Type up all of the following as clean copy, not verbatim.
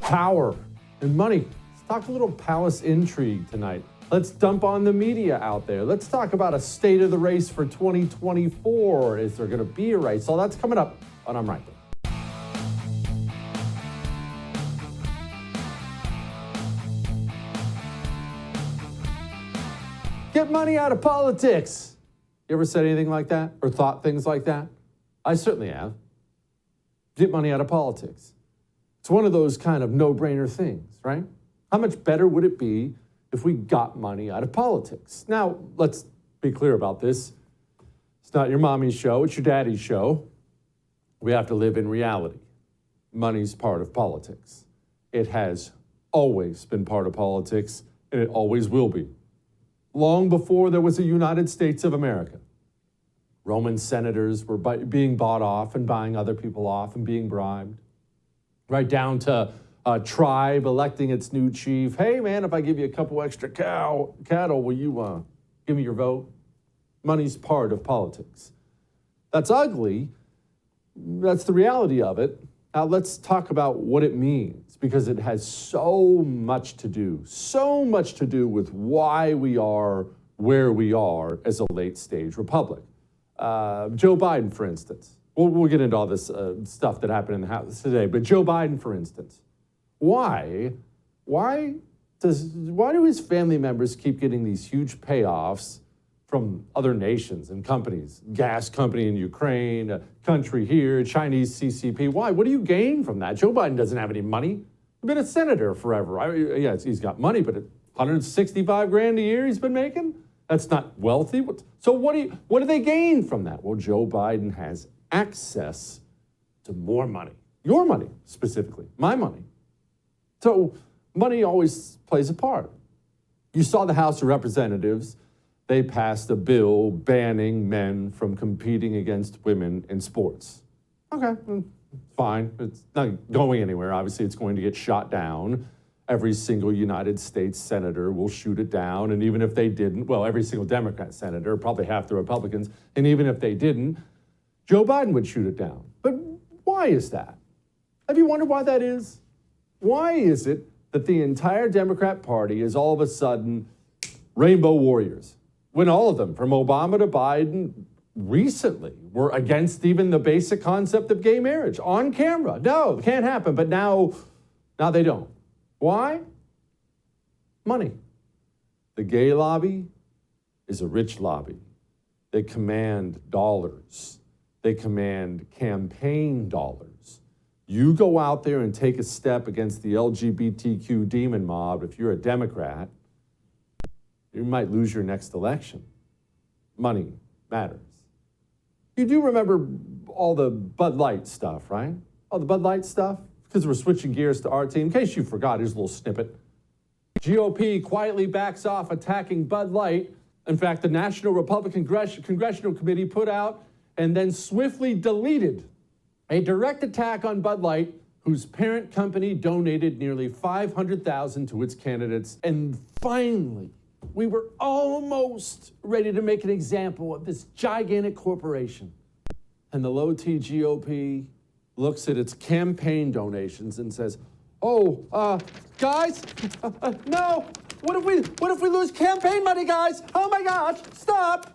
power and money. Let's talk a little palace intrigue tonight. Let's dump on the media out there. Let's talk about a state of the race for 2024. Is there going to be a race? All that's coming up on I'm Right There. Get money out of politics. You ever said anything like that or thought things like that? I certainly have. Get money out of politics. It's one of those kind of no-brainer things, right? How much better would it be if we got money out of politics? Now, let's be clear about this. It's not your mommy's show, it's your daddy's show. We have to live in reality. Money's part of politics. It has always been part of politics, and it always will be. Long before there was a United States of America, Roman senators were being bought off and buying other people off and being bribed. Right down to a tribe electing its new chief. Hey, man, if I give you a couple extra cattle, will you give me your vote? Money's part of politics. That's ugly. That's the reality of it. Now let's talk about what it means, because it has so much to do with why we are where we are as a late-stage republic. Joe Biden, for instance. We'll get into all this stuff that happened in the House today, but Joe Biden, for instance. Why do his family members keep getting these huge payoffs from other nations and companies? Gas company in Ukraine, a country here, Chinese CCP. Why? What do you gain from that? Joe Biden doesn't have any money. He's been a senator forever. He's got money, but $165,000 a year he's been making? That's not wealthy. So what do they gain from that? Well, Joe Biden has access to more money. Your money, specifically. My money. So money always plays a part. You saw the House of Representatives. They passed a bill banning men from competing against women in sports. Okay, fine. It's not going anywhere. Obviously, it's going to get shot down. Every single United States senator will shoot it down. And even if they didn't, well, every single Democrat senator, probably half the Republicans, and even if they didn't, Joe Biden would shoot it down. But why is that? Have you wondered why that is? Why is it that the entire Democrat Party is all of a sudden rainbow warriors, when all of them, from Obama to Biden, recently were against even the basic concept of gay marriage on camera? No, it can't happen. But now they don't. Why? Money. The gay lobby is a rich lobby. They command dollars. They command campaign dollars. You go out there and take a step against the LGBTQ demon mob, if you're a Democrat, you might lose your next election. Money matters. You do remember all the Bud Light stuff, right? All the Bud Light stuff? Because we're switching gears to our team. In case you forgot, here's a little snippet. GOP quietly backs off attacking Bud Light. In fact, the National Republican Congressional Committee put out and then swiftly deleted a direct attack on Bud Light, whose parent company donated nearly $500,000 to its candidates. And finally, we were almost ready to make an example of this gigantic corporation. And the low-T GOP looks at its campaign donations and says, guys, no, what if we lose campaign money, guys? Oh my gosh, stop.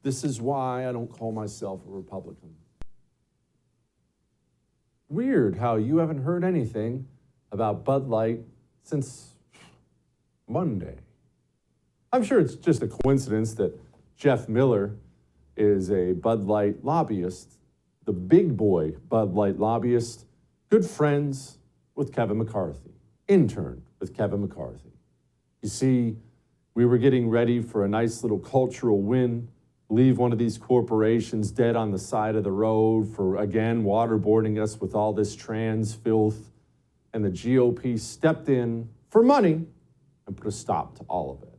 This is why I don't call myself a Republican. Weird how you haven't heard anything about Bud Light since Monday. I'm sure it's just a coincidence that Jeff Miller is a Bud Light lobbyist, the big boy Bud Light lobbyist, good friends with Kevin McCarthy, interned with Kevin McCarthy. You see, we were getting ready for a nice little cultural win, leave one of these corporations dead on the side of the road for, again, waterboarding us with all this trans filth. And the GOP stepped in for money and put a stop to all of it.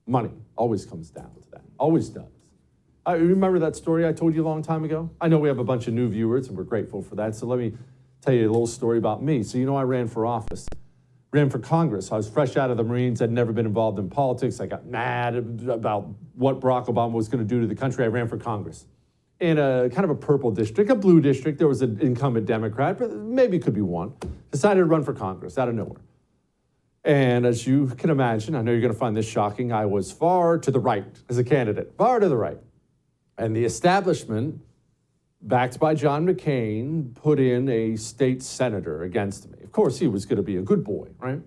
Money always comes down to that, always does. I remember that story I told you a long time ago? I know we have a bunch of new viewers, and we're grateful for that. So let me tell you a little story about me. So I ran for office, ran for Congress. I was fresh out of the Marines. I'd never been involved in politics. I got mad about what Barack Obama was going to do to the country. I ran for Congress in a kind of a purple district, a blue district. There was an incumbent Democrat, but maybe it could be one. decided to run for Congress out of nowhere. And as you can imagine, I know you're going to find this shocking, I was far to the right as a candidate, far to the right. And the establishment, backed by John McCain, put in a state senator against me. Of course, he was going to be a good boy, right?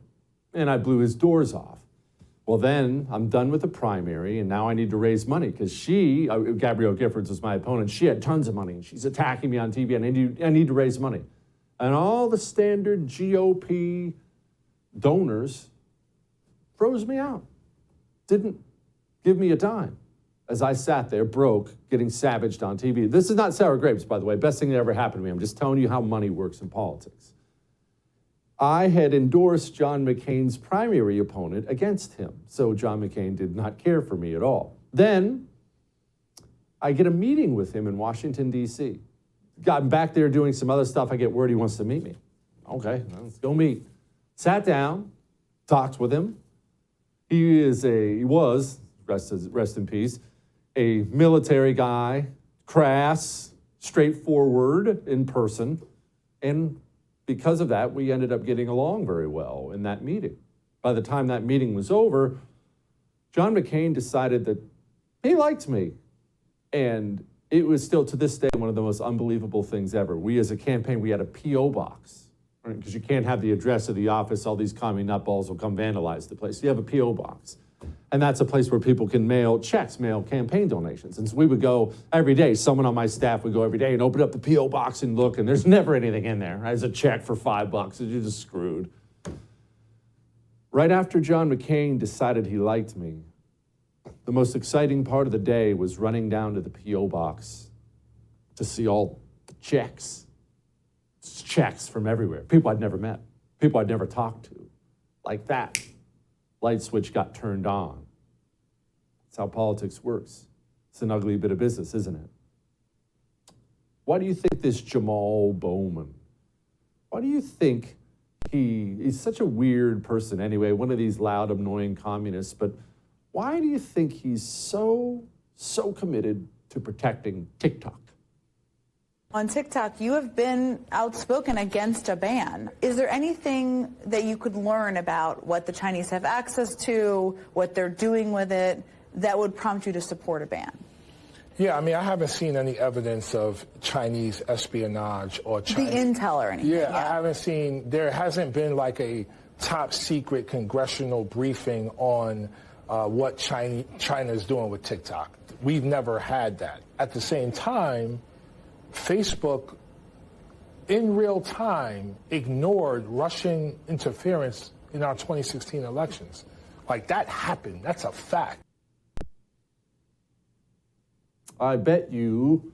And I blew his doors off. Well, then I'm done with the primary, and now I need to raise money because Gabrielle Giffords was my opponent. She had tons of money, and she's attacking me on TV, and I need to raise money. And all the standard GOP donors froze me out, didn't give me a dime as I sat there broke, getting savaged on TV. This is not sour grapes, by the way. Best thing that ever happened to me. I'm just telling you how money works in politics. I had endorsed John McCain's primary opponent against him, so John McCain did not care for me at all. Then I get a meeting with him in Washington, D.C. Got back there doing some other stuff. I get word he wants to meet me. Okay, let's go meet. Sat down, talked with him. He was, rest in peace, a military guy, crass, straightforward in person, and because of that, we ended up getting along very well in that meeting. By the time that meeting was over, John McCain decided that he liked me. And it was still, to this day, one of the most unbelievable things ever. We, as a campaign, we had a P.O. box, right? Because you can't have the address of the office. All these commie nutballs will come vandalize the place. So you have a P.O. box. And that's a place where people can mail checks, mail campaign donations. And so we would go every day. Someone on my staff would go every day and open up the P.O. box and look, and there's never anything in there. There's a check for $5, and you're just screwed. Right after John McCain decided he liked me, the most exciting part of the day was running down to the P.O. box to see all the checks. Checks from everywhere. People I'd never met. People I'd never talked to. Like that. Light switch got turned on. That's how politics works. It's an ugly bit of business, isn't it? Why do you think this Jamal Bowman, why do you think he's such a weird person anyway, one of these loud, annoying communists, but why do you think he's so committed to protecting TikTok? On TikTok, you have been outspoken against a ban. Is there anything that you could learn about what the Chinese have access to, what they're doing with it, that would prompt you to support a ban? Yeah, I mean, I haven't seen any evidence of Chinese espionage or Chinese... The intel or anything. Yeah, I haven't seen... There hasn't been like a top secret congressional briefing on what China is doing with TikTok. We've never had that. At the same time, Facebook, in real time, ignored Russian interference in our 2016 elections. Like, that happened. That's a fact. I bet you,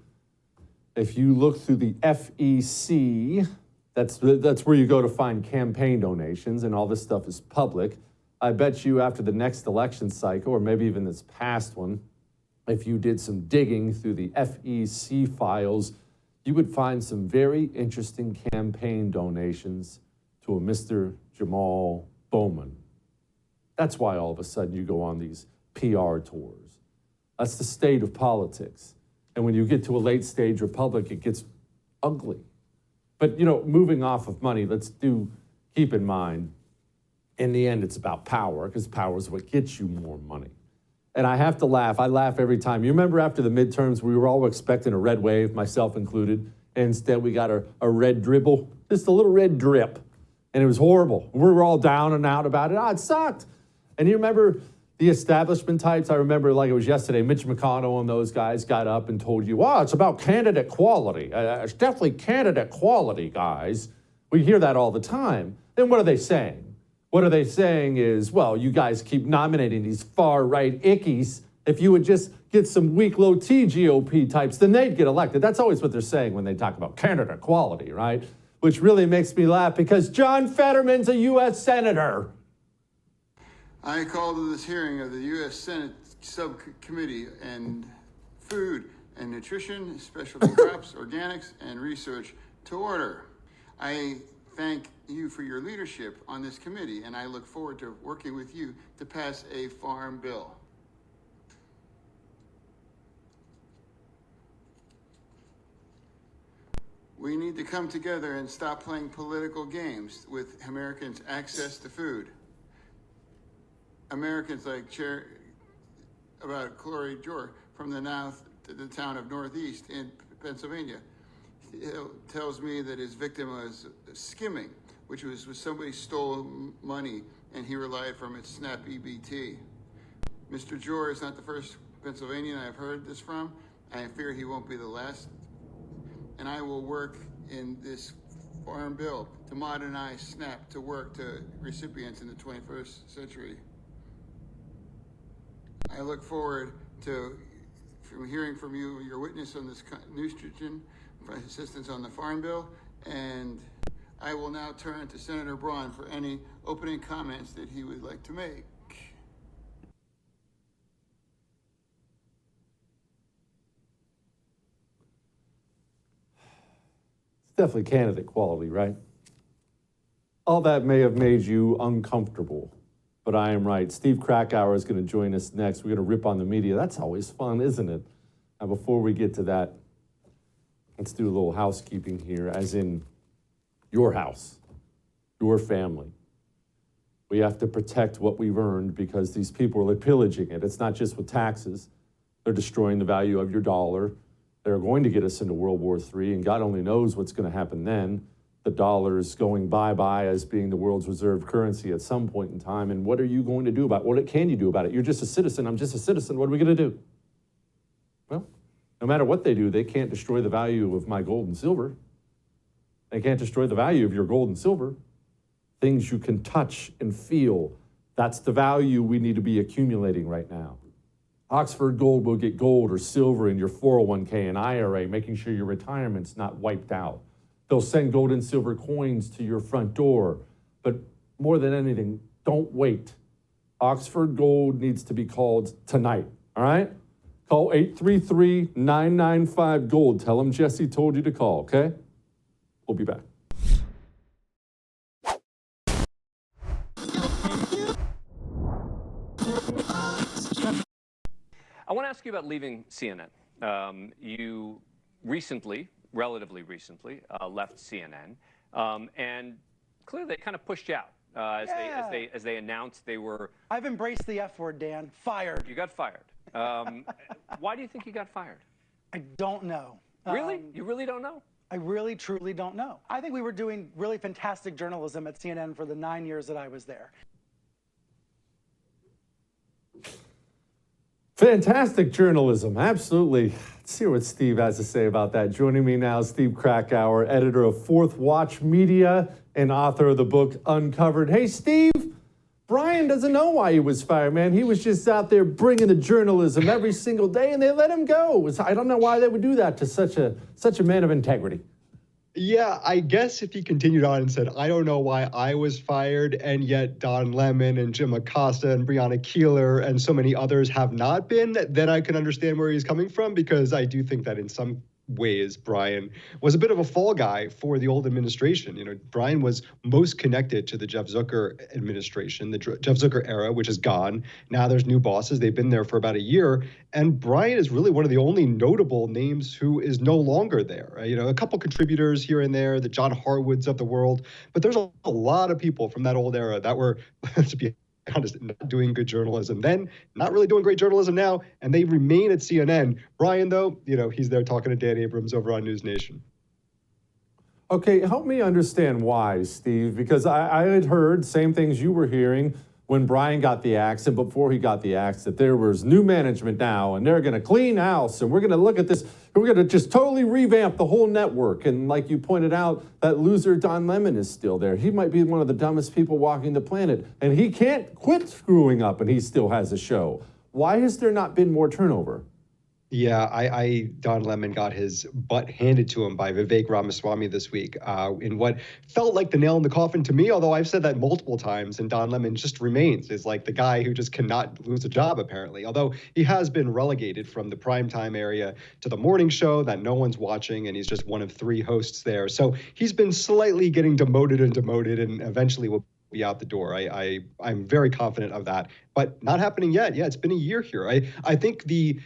if you look through the FEC, that's where you go to find campaign donations, and all this stuff is public. I bet you after the next election cycle, or maybe even this past one, if you did some digging through the FEC files, you would find some very interesting campaign donations to a Mr. Jamal Bowman. That's why all of a sudden you go on these PR tours. That's the state of politics. And when you get to a late stage republic, it gets ugly. But, moving off of money, keep in mind, in the end, it's about power, because power is what gets you more money. And I have to laugh. I laugh every time. You remember after the midterms, we were all expecting a red wave, myself included. And instead, we got a red dribble, just a little red drip. And it was horrible. We were all down and out about it. It sucked. And you remember the establishment types? I remember like it was yesterday, Mitch McConnell and those guys got up and told you, it's about candidate quality. It's definitely candidate quality, guys. We hear that all the time. Then what are they saying? What are they saying is, you guys keep nominating these far-right ickies. If you would just get some weak, low-T GOP types, then they'd get elected. That's always what they're saying when they talk about candidate quality, right? Which really makes me laugh because John Fetterman's a U.S. Senator. I call to this hearing of the U.S. Senate Subcommittee on Food and Nutrition, Specialty Crops, Organics, and Research to order. I thank you for your leadership on this committee, and I look forward to working with you to pass a farm bill. We need to come together and stop playing political games with Americans' access to food. Americans like about Corey Jor from the town of Northeast in Pennsylvania. He tells me that his victim was skimming, which was when somebody stole money and he relied from its SNAP EBT. Mr. Jor is not the first Pennsylvanian I've heard this from. I fear he won't be the last. And I will work in this farm bill to modernize SNAP to work to recipients in the 21st century. I look forward to hearing from you, your witness on this nutrition assistance on the farm bill, and I will now turn to Senator Braun for any opening comments that he would like to make. Definitely candidate quality, right? All that may have made you uncomfortable, but I am right. Steve Krakauer is going to join us next. We're going to rip on the media. That's always fun, isn't it? Now, before we get to that, let's do a little housekeeping here, as in your house, your family. We have to protect what we've earned because these people are pillaging it. It's not just with taxes. They're destroying the value of your dollar. They're going to get us into World War III, and God only knows what's going to happen then. The dollar's going bye-bye as being the world's reserve currency at some point in time, and what are you going to do about it? What can you do about it? You're just a citizen. I'm just a citizen. What are we going to do? Well, no matter what they do, they can't destroy the value of my gold and silver. They can't destroy the value of your gold and silver. Things you can touch and feel. That's the value we need to be accumulating right now. Oxford Gold will get gold or silver in your 401k and IRA, making sure your retirement's not wiped out. They'll send gold and silver coins to your front door. But more than anything, don't wait. Oxford Gold needs to be called tonight, all right? Call 833-995-GOLD. Tell them Jesse told you to call, okay? We'll be back. I want to ask you about leaving CNN. You recently, relatively recently, left CNN, and clearly they kind of pushed you out as they announced they were. I've embraced the F word, Dan. Fired. You got fired. Why do you think you got fired? I don't know. Really? You really don't know? I really, truly don't know. I think we were doing really fantastic journalism at CNN for the 9 years that I was there. Fantastic journalism, absolutely. Let's hear what Steve has to say about that. Joining me now, Steve Krakauer, editor of Fourth Watch Media and author of the book Uncovered. Hey, Steve, Brian doesn't know why he was fired, man. He was just out there bringing the journalism every single day, and they let him go. I don't know why they would do that to such a man of integrity. Yeah, I guess if he continued on and said, I don't know why I was fired, and yet Don Lemon and Jim Acosta and Breonna Keeler and so many others have not been, then I can understand where he's coming from, because I do think that in some ways Brian was a bit of a fall guy for the old administration. You know, Brian was most connected to the Jeff Zucker administration, the Jeff Zucker era, which is gone. Now there's new bosses. They've been there for about a year. And Brian is really one of the only notable names who is no longer there. You know, a couple contributors here and there, the John Harwoods of the world. But there's a lot of people from that old era that were, to be honest, not doing good journalism then, not really doing great journalism now, and they remain at CNN. Brian, though, you know, he's there talking to Dan Abrams over on News Nation. Okay, help me understand why, Steve, because I had heard same things you were hearing when Brian got the axe and before he got the axe, that there was new management now and they're going to clean house and we're going to look at this. We're going to just totally revamp the whole network. And like you pointed out, that loser Don Lemon is still there. He might be one of the dumbest people walking the planet, and he can't quit screwing up, and he still has a show. Why has there not been more turnover? Yeah, Don Lemon got his butt handed to him by Vivek Ramaswamy this week in what felt like the nail in the coffin to me, although I've said that multiple times, and Don Lemon just remains is like the guy who just cannot lose a job, apparently, although he has been relegated from the primetime area to the morning show that no one's watching, and he's just one of 3 hosts there. So he's been slightly getting demoted, and eventually will be out the door. I'm very confident of that, but not happening yet. Yeah, it's been a year here. I think the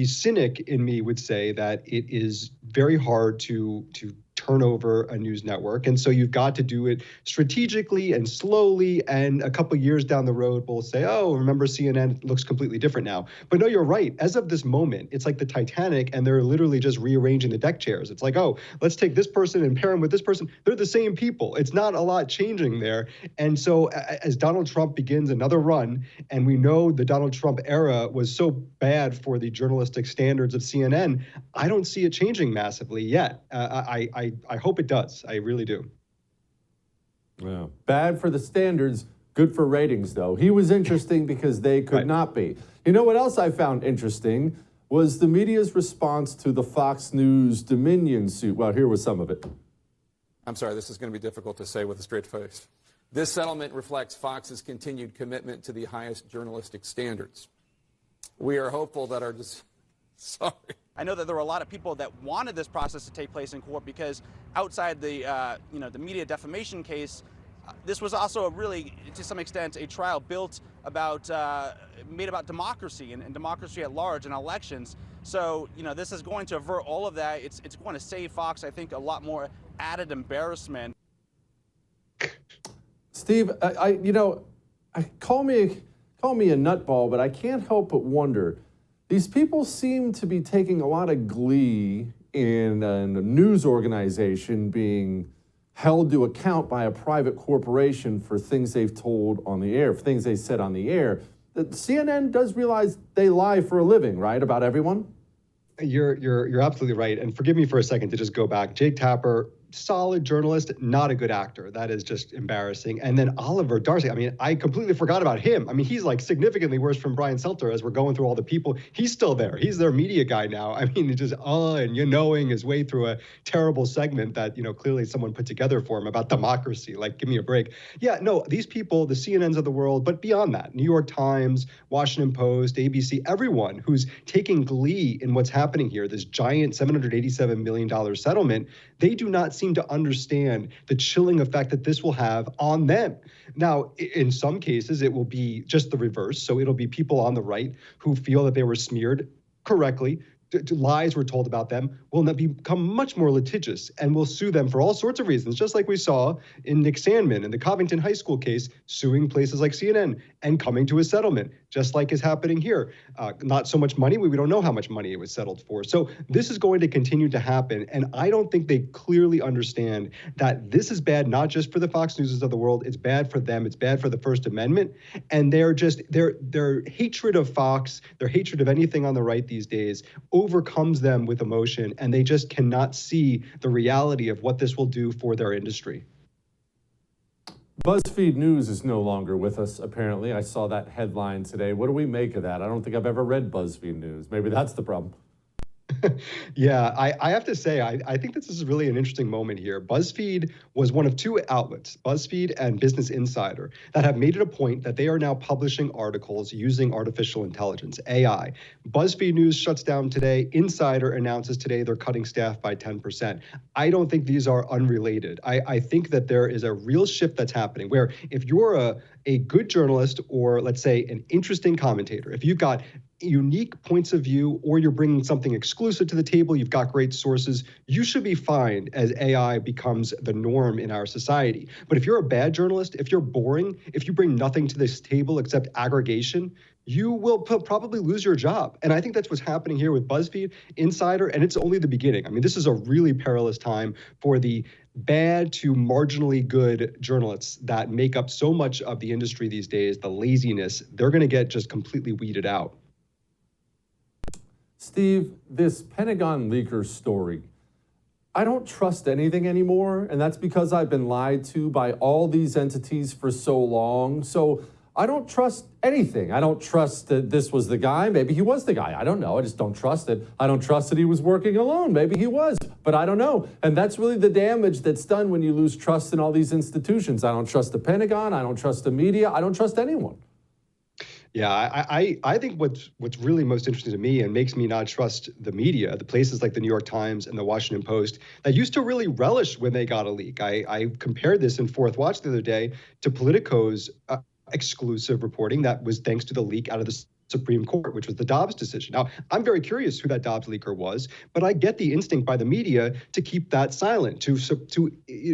cynic in me would say that it is very hard to turn over a news network. And so you've got to do it strategically and slowly. And a couple years down the road, we'll say, oh, remember CNN looks completely different now. But no, you're right. As of this moment, it's like the Titanic, and they're literally just rearranging the deck chairs. It's like, oh, let's take this person and pair them with this person. They're the same people. It's not a lot changing there. And so as Donald Trump begins another run, and we know the Donald Trump era was so bad for the journalistic standards of CNN, I don't see it changing massively yet. I hope it does. I really do. Yeah. Bad for the standards, good for ratings, though. He was interesting because they could not be. You know what else I found interesting was the media's response to the Fox News Dominion suit. Well, here was some of it. I'm sorry, this is going to be difficult to say with a straight face. This settlement reflects Fox's continued commitment to the highest journalistic standards. We are hopeful that our... Sorry. I know that there were a lot of people that wanted this process to take place in court because outside the, the media defamation case, this was also a really, to some extent, a trial built about, made about democracy and democracy at large and elections. So, this is going to avert all of that. It's going to save Fox, I think, a lot more added embarrassment. Steve, call me a nutball, but I can't help but wonder. These people seem to be taking a lot of glee in a news organization being held to account by a private corporation for things they've told on the air, for things they said on the air. The CNN does realize they lie for a living, right, about everyone? You're absolutely right. And forgive me for a second to just go back. Jake Tapper, solid journalist, not a good actor. That is just embarrassing. And then Oliver Darcy, I completely forgot about him. He's like significantly worse from Brian Selter as we're going through all the people. He's still there. He's their media guy now. He's just knowing his way through a terrible segment that, clearly someone put together for him about democracy. Like, give me a break. Yeah, no, these people, the CNNs of the world, but beyond that, New York Times, Washington Post, ABC, everyone who's taking glee in what's happening here, this giant $787 million settlement, they do not seem to understand the chilling effect that this will have on them. Now, in some cases, it will be just the reverse. So it'll be people on the right who feel that they were smeared correctly. Lies were told about them, will not become much more litigious and will sue them for all sorts of reasons, just like we saw in Nick Sandmann in the Covington High School case, suing places like CNN and coming to a settlement, just like is happening here. Not so much money, we don't know how much money it was settled for. So this is going to continue to happen, and I don't think they clearly understand that this is bad, not just for the Fox Newses of the world, it's bad for them, it's bad for the First Amendment, and their hatred of Fox, their hatred of anything on the right these days, overcomes them with emotion, and they just cannot see the reality of what this will do for their industry. BuzzFeed News is no longer with us, apparently. I saw that headline today. What do we make of that? I don't think I've ever read BuzzFeed News. Maybe that's the problem. Yeah, I have to say, I think this is really an interesting moment here. BuzzFeed was one of two outlets, BuzzFeed and Business Insider, that have made it a point that they are now publishing articles using artificial intelligence, AI. BuzzFeed News shuts down today. Insider announces today they're cutting staff by 10%. I don't think these are unrelated. I think that there is a real shift that's happening where if you're a good journalist or, let's say, an interesting commentator, if you've got unique points of view or you're bringing something exclusive to the table, you've got great sources, you should be fine as AI becomes the norm in our society. But if you're a bad journalist, if you're boring, if you bring nothing to this table except aggregation, you will probably lose your job. And I think that's what's happening here with BuzzFeed, Insider, and it's only the beginning. This is a really perilous time for the bad to marginally good journalists that make up so much of the industry these days, the laziness. They're going to get just completely weeded out. Steve, this Pentagon leaker story, I don't trust anything anymore, and that's because I've been lied to by all these entities for so long. So I don't trust anything. I don't trust that this was the guy. Maybe he was the guy. I don't know. I just don't trust it. I don't trust that he was working alone. Maybe he was, but I don't know. And that's really the damage that's done when you lose trust in all these institutions. I don't trust the Pentagon. I don't trust the media. I don't trust anyone. Yeah, I think what's really most interesting to me and makes me not trust the media, the places like the New York Times and the Washington Post that used to really relish when they got a leak. I compared this in Fourth Watch the other day to Politico's exclusive reporting that was thanks to the leak out of the Supreme Court, which was the Dobbs decision. Now, I'm very curious who that Dobbs leaker was, but I get the instinct by the media to keep that silent, to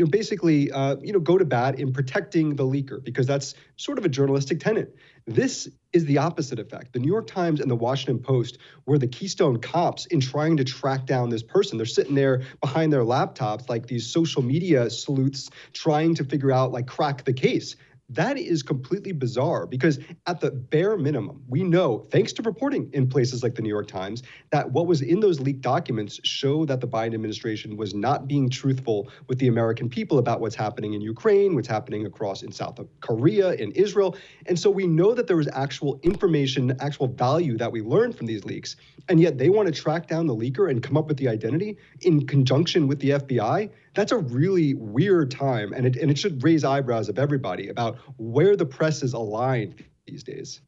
basically go to bat in protecting the leaker, because that's sort of a journalistic tenet. This is the opposite effect. The New York Times and the Washington Post were the keystone cops in trying to track down this person. They're sitting there behind their laptops like these social media sleuths trying to figure out, crack the case. That is completely bizarre, because at the bare minimum, we know, thanks to reporting in places like the New York Times, that what was in those leaked documents show that the Biden administration was not being truthful with the American people about what's happening in Ukraine, what's happening in South Korea, in Israel. And so we know that there was actual information, actual value that we learned from these leaks. And yet they want to track down the leaker and come up with the identity in conjunction with the FBI. That's a really weird time, and it should raise eyebrows of everybody about where the press is aligned these days.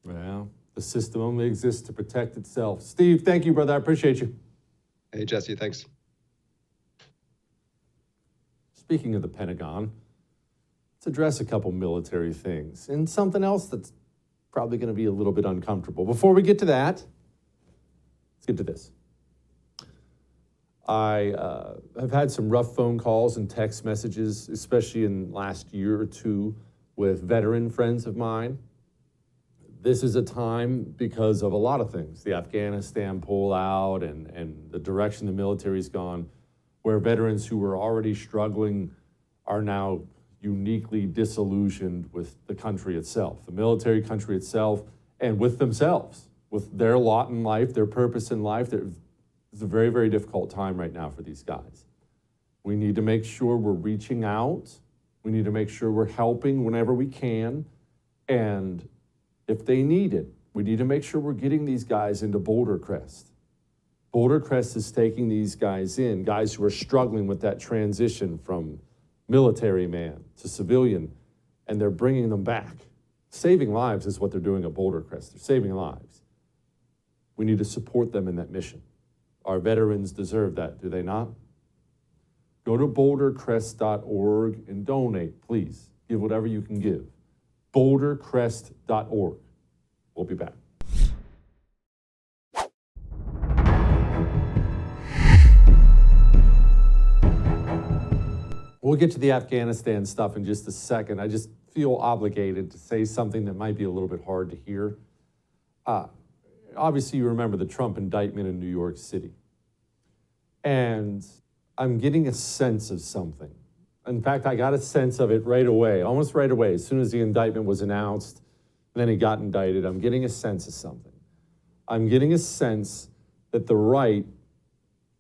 Well, the system only exists to protect itself. Steve, thank you, brother. I appreciate you. Hey, Jesse, thanks. Speaking of the Pentagon, let's address a couple military things and something else that's probably going to be a little bit uncomfortable. Before we get to that, let's get to this. I have had some rough phone calls and text messages, especially in the last year or two, with veteran friends of mine. This is a time, because of a lot of things, the Afghanistan pullout and the direction the military's gone, where veterans who were already struggling are now uniquely disillusioned with the country itself, the military country itself, and with themselves, with their lot in life, their purpose in life. It's a very, very difficult time right now for these guys. We need to make sure we're reaching out. We need to make sure we're helping whenever we can. And if they need it, we need to make sure we're getting these guys into Boulder Crest. Boulder Crest is taking these guys in, guys who are struggling with that transition from military man to civilian, and they're bringing them back. Saving lives is what they're doing at Boulder Crest. They're saving lives. We need to support them in that mission. Our veterans deserve that, do they not? Go to bouldercrest.org and donate, please. Give whatever you can give. bouldercrest.org. We'll be back. We'll get to the Afghanistan stuff in just a second. I just feel obligated to say something that might be a little bit hard to hear. Obviously, you remember the Trump indictment in New York City. And I'm getting a sense of something. In fact, I got a sense of it right away, almost right away. As soon as the indictment was announced, and then he got indicted, I'm getting a sense of something. I'm getting a sense that the right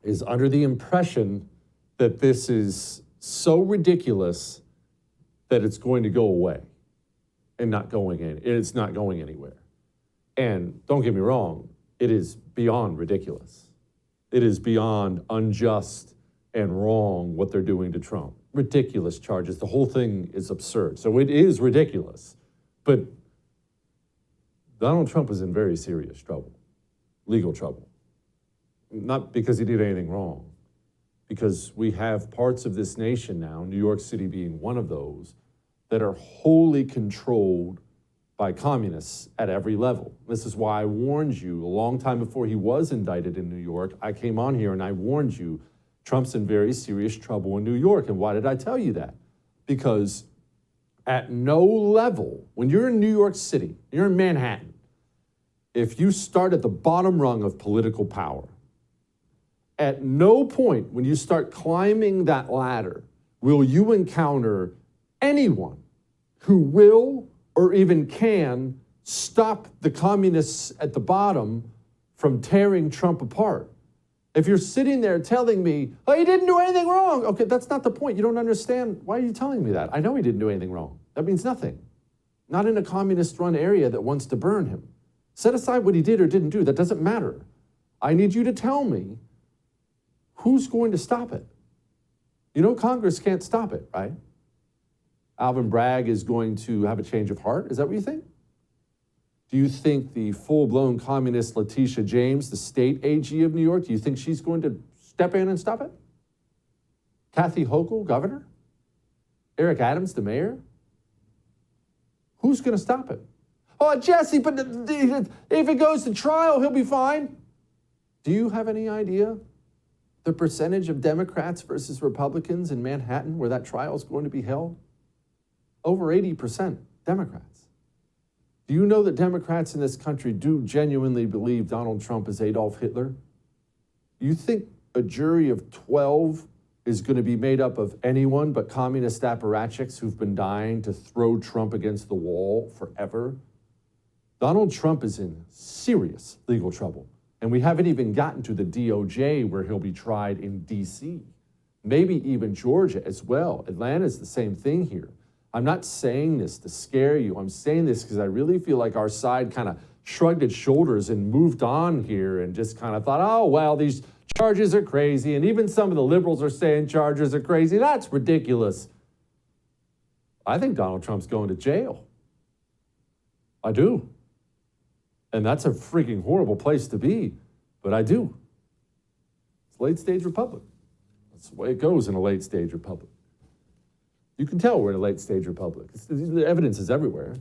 is under the impression that this is so ridiculous that it's going to go away and it's not going anywhere. And don't get me wrong, it is beyond ridiculous. It is beyond unjust and wrong what they're doing to Trump. Ridiculous charges. The whole thing is absurd. So it is ridiculous. But Donald Trump is in very serious trouble, legal trouble. Not because he did anything wrong, because we have parts of this nation now, New York City being one of those, that are wholly controlled by communists at every level. This is why I warned you a long time before he was indicted in New York. I came on here and I warned you, Trump's in very serious trouble in New York. And why did I tell you that? Because at no level, when you're in New York City, you're in Manhattan, if you start at the bottom rung of political power, at no point when you start climbing that ladder will you encounter anyone who will or even can stop the communists at the bottom from tearing Trump apart. If you're sitting there telling me, oh, he didn't do anything wrong. Okay, that's not the point. You don't understand. Why are you telling me that? I know he didn't do anything wrong. That means nothing. Not in a communist-run area that wants to burn him. Set aside what he did or didn't do. That doesn't matter. I need you to tell me who's going to stop it. You know Congress can't stop it, right? Alvin Bragg is going to have a change of heart? Is that what you think? Do you think the full-blown communist Letitia James, the state AG of New York, do you think she's going to step in and stop it? Kathy Hochul, governor? Eric Adams, the mayor? Who's going to stop it? Oh, Jesse, but if it goes to trial, he'll be fine. Do you have any idea the percentage of Democrats versus Republicans in Manhattan where that trial is going to be held? Over 80% Democrats. Do you know that Democrats in this country do genuinely believe Donald Trump is Adolf Hitler? You think a jury of 12 is going to be made up of anyone but communist apparatchiks who've been dying to throw Trump against the wall forever? Donald Trump is in serious legal trouble. And we haven't even gotten to the DOJ where he'll be tried in DC. Maybe even Georgia as well. Atlanta's the same thing here. I'm not saying this to scare you. I'm saying this because I really feel like our side kind of shrugged its shoulders and moved on here and just kind of thought, oh, well, these charges are crazy. And even some of the liberals are saying charges are crazy. That's ridiculous. I think Donald Trump's going to jail. I do. And that's a freaking horrible place to be, but I do. It's late stage republic. That's the way it goes in a late stage republic. You can tell we're in a late stage republic. The evidence is everywhere.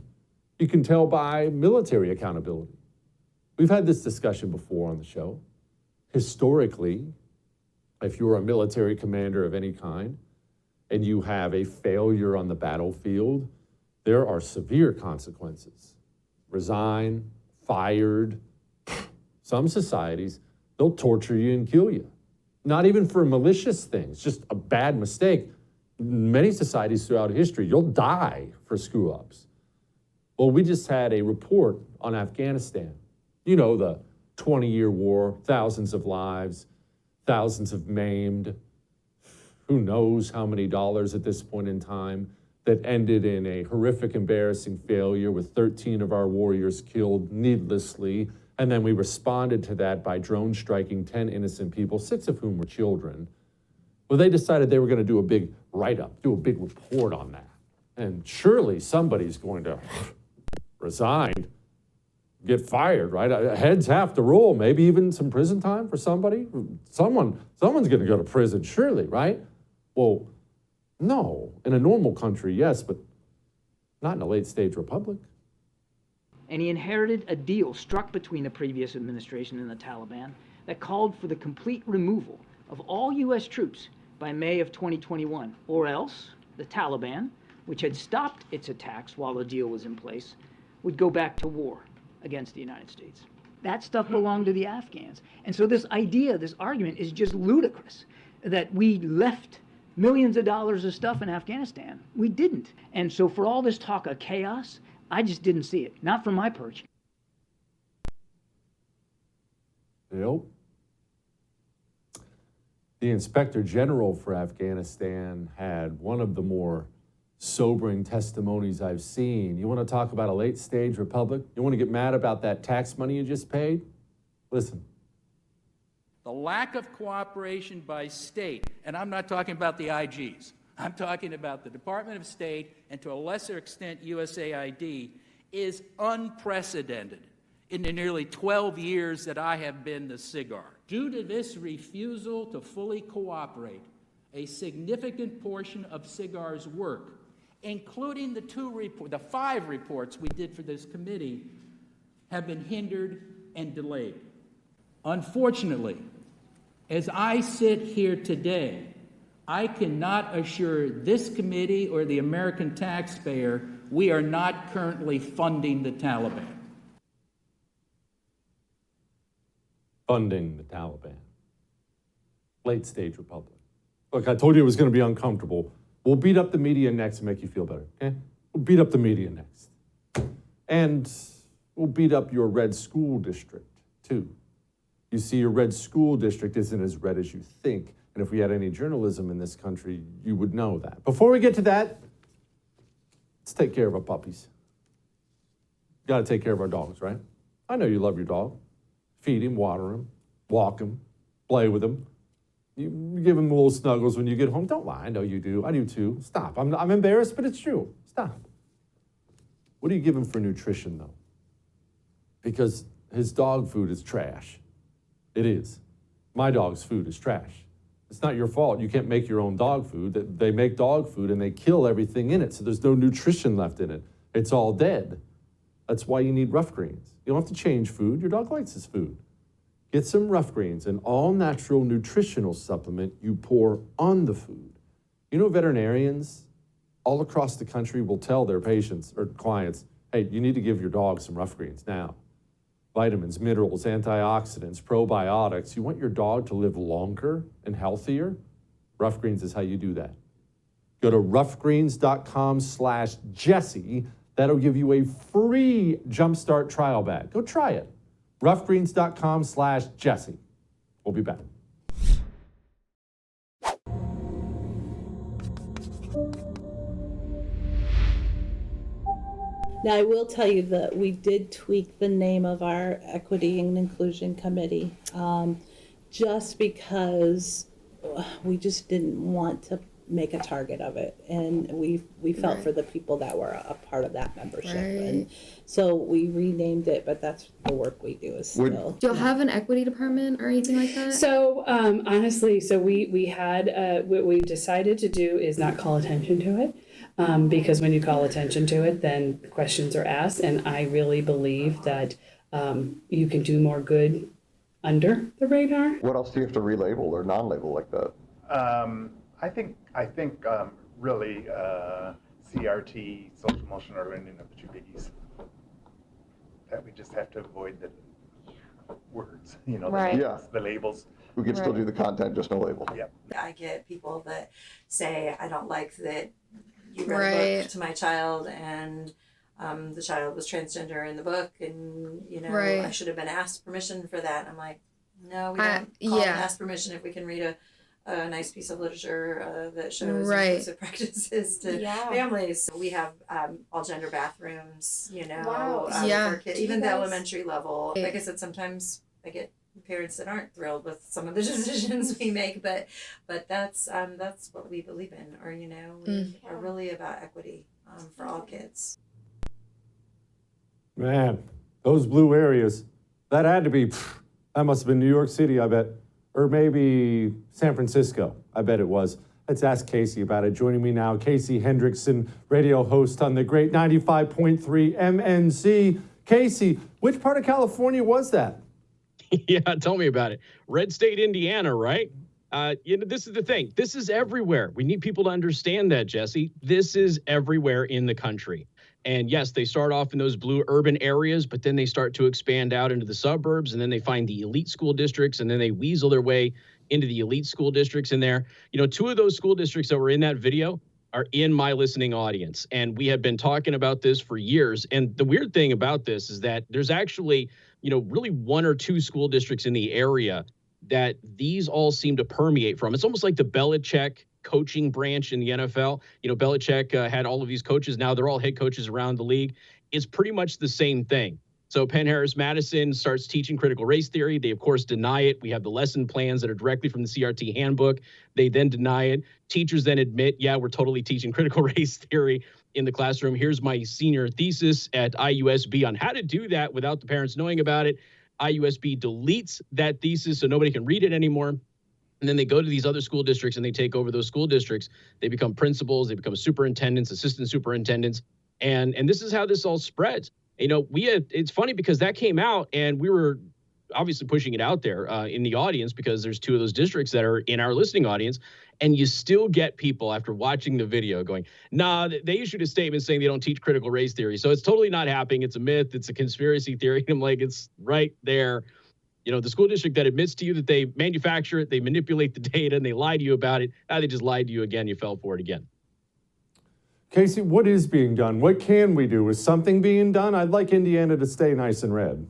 You can tell by military accountability. We've had this discussion before on the show. Historically, if you're a military commander of any kind and you have a failure on the battlefield, there are severe consequences. Resign, fired. Some societies, they'll torture you and kill you. Not even for malicious things, just a bad mistake. Many societies throughout history, you'll die for screw-ups. Well, we just had a report on Afghanistan. You know, the 20-year war, thousands of lives, thousands of maimed, who knows how many dollars at this point in time, that ended in a horrific, embarrassing failure with 13 of our warriors killed needlessly. And then we responded to that by drone striking 10 innocent people, 6 of whom were children. Well, they decided they were going to do a big write-up, do a big report on that. And surely somebody's going to resign, get fired, right? Heads have to roll, maybe even some prison time for somebody. Someone's going to go to prison, surely, right? Well, no. In a normal country, yes, but not in a late-stage republic. And he inherited a deal struck between the previous administration and the Taliban that called for the complete removal of all U.S. troops by May of 2021, or else the Taliban, which had stopped its attacks while the deal was in place, would go back to war against the United States. That stuff belonged to the Afghans. And so this idea, this argument is just ludicrous, that we left millions of dollars of stuff in Afghanistan. We didn't. And so for all this talk of chaos, I just didn't see it. Not from my perch. Yep. The Inspector General for Afghanistan had one of the more sobering testimonies I've seen. You want to talk about a late-stage republic? You want to get mad about that tax money you just paid? Listen. The lack of cooperation by state, and I'm not talking about the IGs, I'm talking about the Department of State and to a lesser extent USAID, is unprecedented in the nearly 12 years that I have been the SIGAR. Due to this refusal to fully cooperate, a significant portion of SIGAR's work, including the 5 reports we did for this committee, have been hindered and delayed. Unfortunately, as I sit here today, I cannot assure this committee or the American taxpayer we are not currently funding the Taliban. Funding the Taliban. Late stage republic. Look, I told you it was going to be uncomfortable. We'll beat up the media next to make you feel better, okay? We'll beat up the media next. And we'll beat up your red school district, too. You see, your red school district isn't as red as you think. And if we had any journalism in this country, you would know that. Before we get to that, let's take care of our puppies. Got to take care of our dogs, right? I know you love your dog. Feed him, water him, walk him, play with him. You give him little snuggles when you get home. Don't lie. I know you do. I do too. Stop. I'm embarrassed, but it's true. Stop. What do you give him for nutrition, though? Because his dog food is trash. It is. My dog's food is trash. It's not your fault. You can't make your own dog food. They make dog food and they kill everything in it, so there's no nutrition left in it. It's all dead. That's why you need Rough Greens. You don't have to change food. Your dog likes his food. Get some Rough Greens, an all-natural nutritional supplement you pour on the food. You know, veterinarians all across the country will tell their patients or clients, hey, you need to give your dog some Rough Greens now. Vitamins, minerals, antioxidants, probiotics. You want your dog to live longer and healthier? Rough Greens is how you do that. Go to roughgreens.com/Jesse. That'll give you a free Jumpstart trial bag. Go try it. roughgreens.com/Jesse. We'll be back. Now, I will tell you that we did tweak the name of our Equity and Inclusion Committee just because we just didn't want to make a target of it. And we felt for the people that were a part of that membership. And so we renamed it, but that's the work we do is still. Do you have an equity department or anything like that? So honestly, so we had, what we decided to do is not call attention to it. Because when you call attention to it, then questions are asked. And I really believe that you can do more good under the radar. What else do you have to relabel or non-label like that? I think really CRT, social emotional learning, are the two biggies that we just have to avoid the words, you know, the labels. We can still do the content, just no label. Yep. I get people that say, I don't like that you read a book to my child and the child was transgender in the book and, you know, I should have been asked permission for that. I'm like, no, we don't call and ask permission if we can read a nice piece of literature that shows inclusive practices to families. We have all gender bathrooms, you know, for kids, even the elementary level. Like I said, sometimes I get parents that aren't thrilled with some of the decisions we make, but that's what we believe in, or, you know, we are really about equity for all kids. Man, those blue areas, that had to be, that must have been New York City, I bet. Or maybe San Francisco, I bet it was. Let's ask Casey about it. Joining me now, Casey Hendrickson, radio host on the great 95.3 MNC. Casey, which part of California was that? Yeah, tell me about it. Red State, Indiana, right? You know, this is the thing. This is everywhere. We need people to understand that, Jesse. This is everywhere in the country. And yes, they start off in those blue urban areas, but then they start to expand out into the suburbs, and then they find the elite school districts, and then they weasel their way into the elite school districts in there. You know, 2 of those school districts that were in that video are in my listening audience. And we have been talking about this for years. And the weird thing about this is that there's actually, you know, really 1 or 2 school districts in the area that these all seem to permeate from. It's almost like the Belichick coaching branch in the NFL. You know, Belichick had all of these coaches. Now they're all head coaches around the league. It's pretty much the same thing. So Penn Harris Madison starts teaching critical race theory. They, of course, deny it. We have the lesson plans that are directly from the CRT handbook. They then deny it. Teachers then admit, yeah, we're totally teaching critical race theory in the classroom. Here's my senior thesis at IUSB on how to do that without the parents knowing about it. IUSB deletes that thesis so nobody can read it anymore. And then they go to these other school districts and they take over those school districts. They become principals, they become superintendents, assistant superintendents. And this is how this all spreads. You know, it's funny because that came out and we were obviously pushing it out there in the audience because there's 2 of those districts that are in our listening audience. And you still get people after watching the video going, nah, they issued a statement saying they don't teach critical race theory. So it's totally not happening. It's a myth. It's a conspiracy theory. And I'm like, it's right there. You know, the school district that admits to you that they manufacture it, they manipulate the data, and they lie to you about it. Now they just lied to you again. You fell for it again. Casey, what is being done? What can we do? Is something being done? I'd like Indiana to stay nice and red.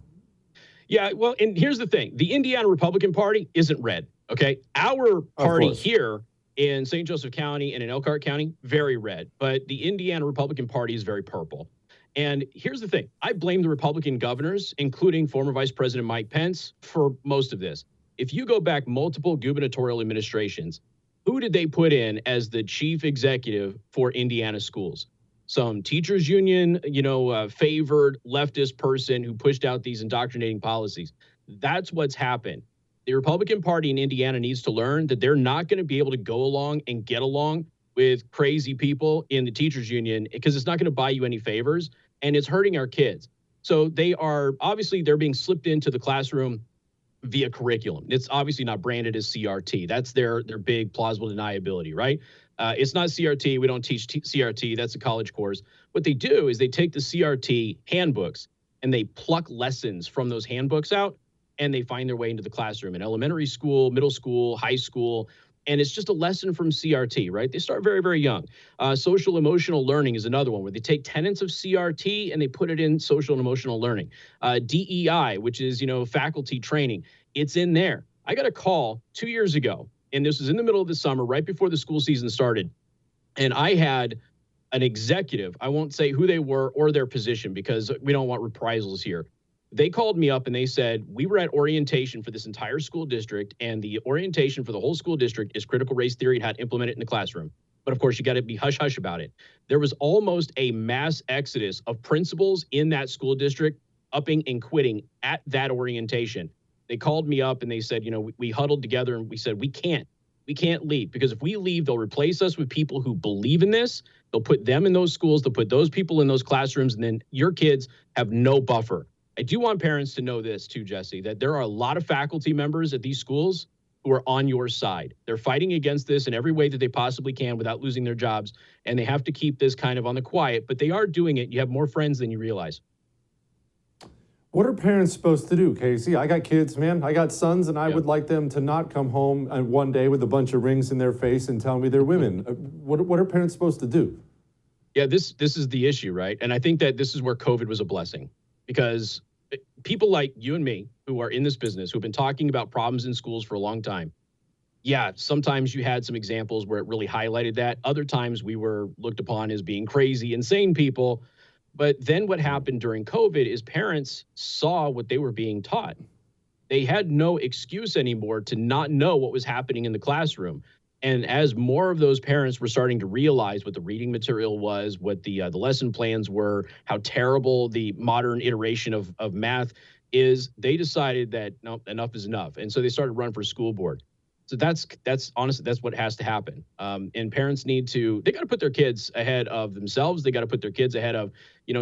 Yeah, well, and here's the thing. The Indiana Republican Party isn't red, okay? Our party here in St. Joseph County and in Elkhart County, very red. But the Indiana Republican Party is very purple. And here's the thing. I blame the Republican governors, including former Vice President Mike Pence, for most of this. If you go back multiple gubernatorial administrations, who did they put in as the chief executive for Indiana schools? Some teachers union, favored leftist person who pushed out these indoctrinating policies. That's what's happened. The Republican Party in Indiana needs to learn that they're not going to be able to go along and get along with crazy people in the teachers union because it's not going to buy you any favors and it's hurting our kids. So they're being slipped into the classroom via curriculum. It's obviously not branded as CRT. That's their big plausible deniability, right? It's not CRT. We don't teach CRT. That's a college course. What they do is they take the CRT handbooks and they pluck lessons from those handbooks out, and they find their way into the classroom in elementary school, middle school, high school. And it's just a lesson from CRT, right? They start very, very young. Social emotional learning is another one where they take tenets of CRT and they put it in social and emotional learning. DEI, which is, faculty training, it's in there. I got a call 2 years ago, and this was in the middle of the summer, right before the school season started. And I had an executive, I won't say who they were or their position because we don't want reprisals here. They called me up and they said, we were at orientation for this entire school district, and the orientation for the whole school district is critical race theory and how to implement it in the classroom. But of course, you got to be hush-hush about it. There was almost a mass exodus of principals in that school district upping and quitting at that orientation. They called me up and they said, we huddled together and we said, we can't leave, because if we leave, they'll replace us with people who believe in this. They'll put them in those schools. They'll put those people in those classrooms, and then your kids have no buffer. I do want parents to know this too, Jesse, that there are a lot of faculty members at these schools who are on your side. They're fighting against this in every way that they possibly can without losing their jobs, and they have to keep this kind of on the quiet, but they are doing it. You have more friends than you realize. What are parents supposed to do, Casey? I got kids, man. I got sons, and I would like them to not come home one day with a bunch of rings in their face and tell me they're women. What are parents supposed to do? Yeah, this is the issue, right? And I think that this is where COVID was a blessing, because people like you and me who are in this business, who've been talking about problems in schools for a long time. Yeah, sometimes you had some examples where it really highlighted that. Other times we were looked upon as being crazy, insane people. But then what happened during COVID is parents saw what they were being taught. They had no excuse anymore to not know what was happening in the classroom. And as more of those parents were starting to realize what the reading material was, what the lesson plans were, how terrible the modern iteration of math is, they decided that no, enough is enough. And so they started running for school board. So that's honestly, that's what has to happen. And parents they got to put their kids ahead of themselves. They got to put their kids ahead of,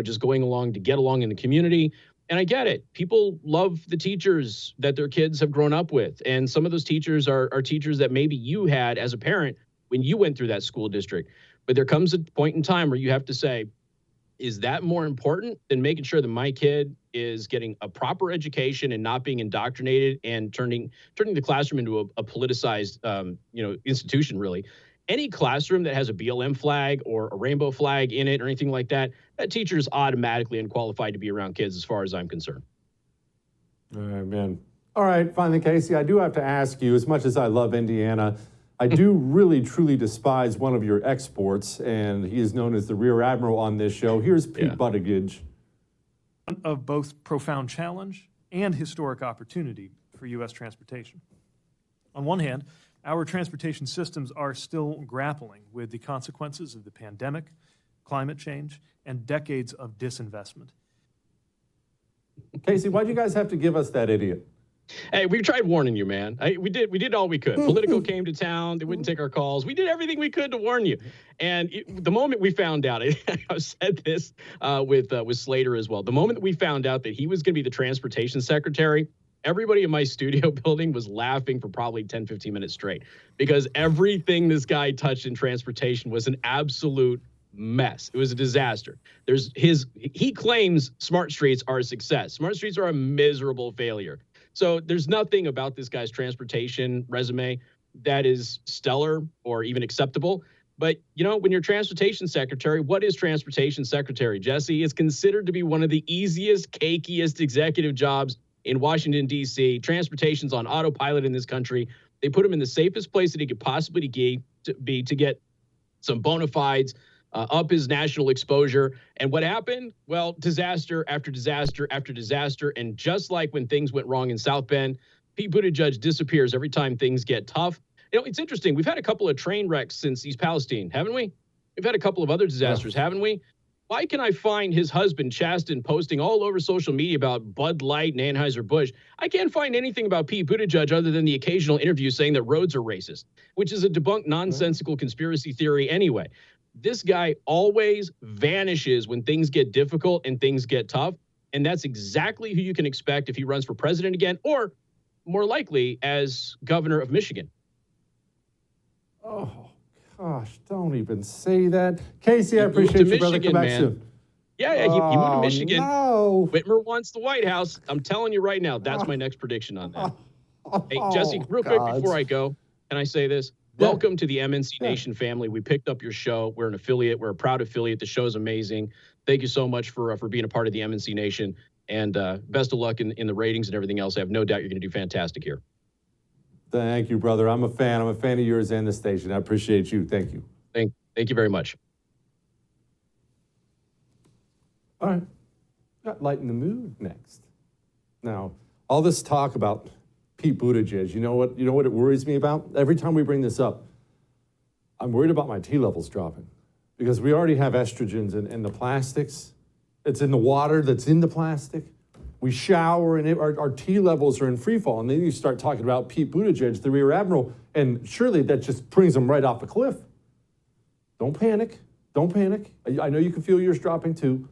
just going along to get along in the community. And I get it. People love the teachers that their kids have grown up with. And some of those teachers are teachers that maybe you had as a parent when you went through that school district. But there comes a point in time where you have to say, is that more important than making sure that my kid is getting a proper education and not being indoctrinated and turning the classroom into a politicized, institution, really? Any classroom that has a BLM flag or a rainbow flag in it or anything like that, that teacher is automatically unqualified to be around kids as far as I'm concerned. All right, man. All right, finally, Casey, I do have to ask you, as much as I love Indiana, I do really, truly despise one of your exports, and he is known as the Rear Admiral on this show. Here's Pete Buttigieg. Of both profound challenge and historic opportunity for U.S. transportation. On one hand, our transportation systems are still grappling with the consequences of the pandemic, climate change, and decades of disinvestment. Casey, why'd you guys have to give us that idiot? Hey, we tried warning you, man. We did all we could. Politico came to town. They wouldn't take our calls. We did everything we could to warn you. And the moment we found out, I've said this with Slater as well. The moment that we found out that he was going to be the transportation secretary, everybody in my studio building was laughing for probably 10, 15 minutes straight, because everything this guy touched in transportation was an absolute mess. It was a disaster. He claims smart streets are a success. Smart streets are a miserable failure. So there's nothing about this guy's transportation resume that is stellar or even acceptable. But, when you're transportation secretary, what is transportation secretary, Jesse? It's considered to be one of the easiest, cakiest executive jobs in Washington, D.C. Transportation's on autopilot in this country. They put him in the safest place that he could possibly be to get some bona fides, up his national exposure. And what happened? Well, disaster after disaster after disaster. And just like when things went wrong in South Bend, Pete Buttigieg disappears every time things get tough. It's interesting. We've had a couple of train wrecks since East Palestine, haven't we? We've had a couple of other disasters, haven't we? Why can I find his husband, Chasten, posting all over social media about Bud Light and Anheuser-Busch? I can't find anything about Pete Buttigieg other than the occasional interview saying that roads are racist, which is a debunked nonsensical conspiracy theory anyway. This guy always vanishes when things get difficult and things get tough. And that's exactly who you can expect if he runs for president again, or more likely as governor of Michigan. Oh, gosh, don't even say that. Casey, I He moved to appreciate you, brother. Michigan, Come back man. soon. Yeah, he moved to Oh, Michigan. No. Whitmer wants the White House. I'm telling you right now, that's my next prediction on that. Hey, Jesse, real quick before I go, can I say this? Yeah. Welcome to the MNC Nation family. We picked up your show. We're an affiliate. We're a proud affiliate. The show's amazing. Thank you so much for being a part of the MNC Nation. And best of luck in the ratings and everything else. I have no doubt you're going to do fantastic here. Thank you, brother. I'm a fan. I'm a fan of yours and the station. I appreciate you. Thank you. Thank you very much. All right. Got lighten the mood next. Now, all this talk about Pete Buttigieg, you know what it worries me about? Every time we bring this up, I'm worried about my T levels dropping because we already have estrogens in the plastics. It's in the water that's in the plastic. We shower and our T levels are in free fall. And then you start talking about Pete Buttigieg, the rear admiral, and surely that just brings him right off a cliff. Don't panic. Don't panic. I know you can feel yours dropping too.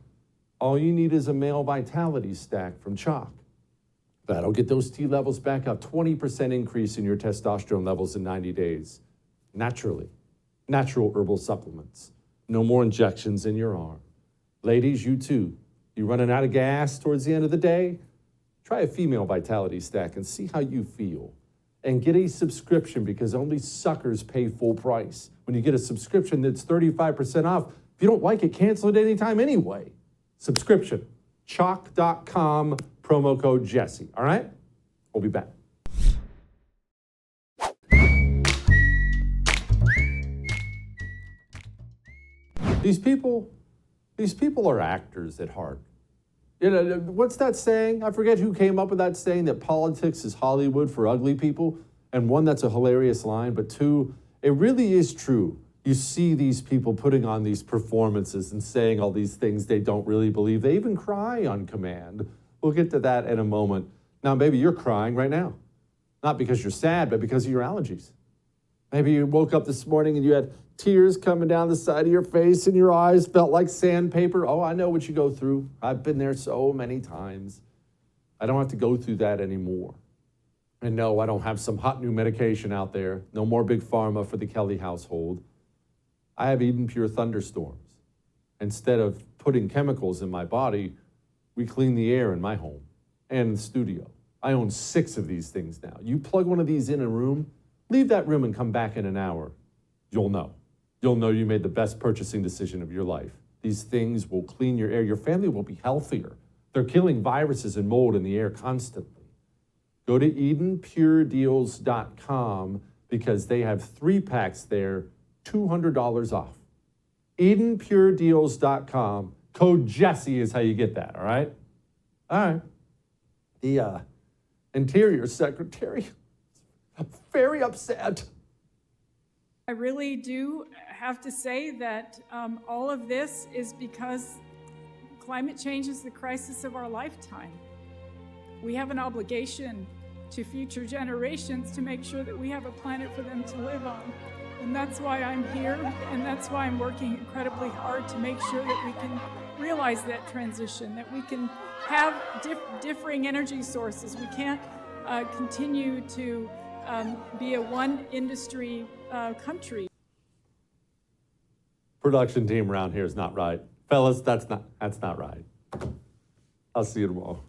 All you need is a male vitality stack from Chalk. That'll get those T levels back up. 20% increase in your testosterone levels in 90 days. Naturally. Natural herbal supplements. No more injections in your arm. Ladies, you too. You running out of gas towards the end of the day? Try a female vitality stack and see how you feel. And get a subscription because only suckers pay full price. When you get a subscription that's 35% off, if you don't like it, cancel it anytime anyway. Subscription, chalk.com, promo code Jesse. All right? We'll be back. These people are actors at heart. You know, what's that saying? I forget who came up with that saying that politics is Hollywood for ugly people. And one, that's a hilarious line, but two, it really is true. You see these people putting on these performances and saying all these things they don't really believe. They even cry on command. We'll get to that in a moment. Now, maybe you're crying right now. Not because you're sad, but because of your allergies. Maybe you woke up this morning and you had tears coming down the side of your face and your eyes felt like sandpaper. Oh, I know what you go through. I've been there so many times. I don't have to go through that anymore. And no, I don't have some hot new medication out there. No more big pharma for the Kelly household. I have Eden Pure Thunderstorms. Instead of putting chemicals in my body, we clean the air in my home and in the studio. I own 6 of these things now. You plug one of these in a room, leave that room and come back in an hour. You'll know. You'll know you made the best purchasing decision of your life. These things will clean your air. Your family will be healthier. They're killing viruses and mold in the air constantly. Go to EdenPureDeals.com because they have 3 packs there, $200 off. EdenPureDeals.com. Code Jesse is how you get that, all right? All right. The Interior Secretary, very upset. I really do have to say that all of this is because climate change is the crisis of our lifetime. We have an obligation to future generations to make sure that we have a planet for them to live on. And that's why I'm here, and that's why I'm working incredibly hard to make sure that we can realize that transition, that we can have differing energy sources. We can't continue to be a one industry country. Production team around here is not right. Fellas, that's not right. I'll see you tomorrow.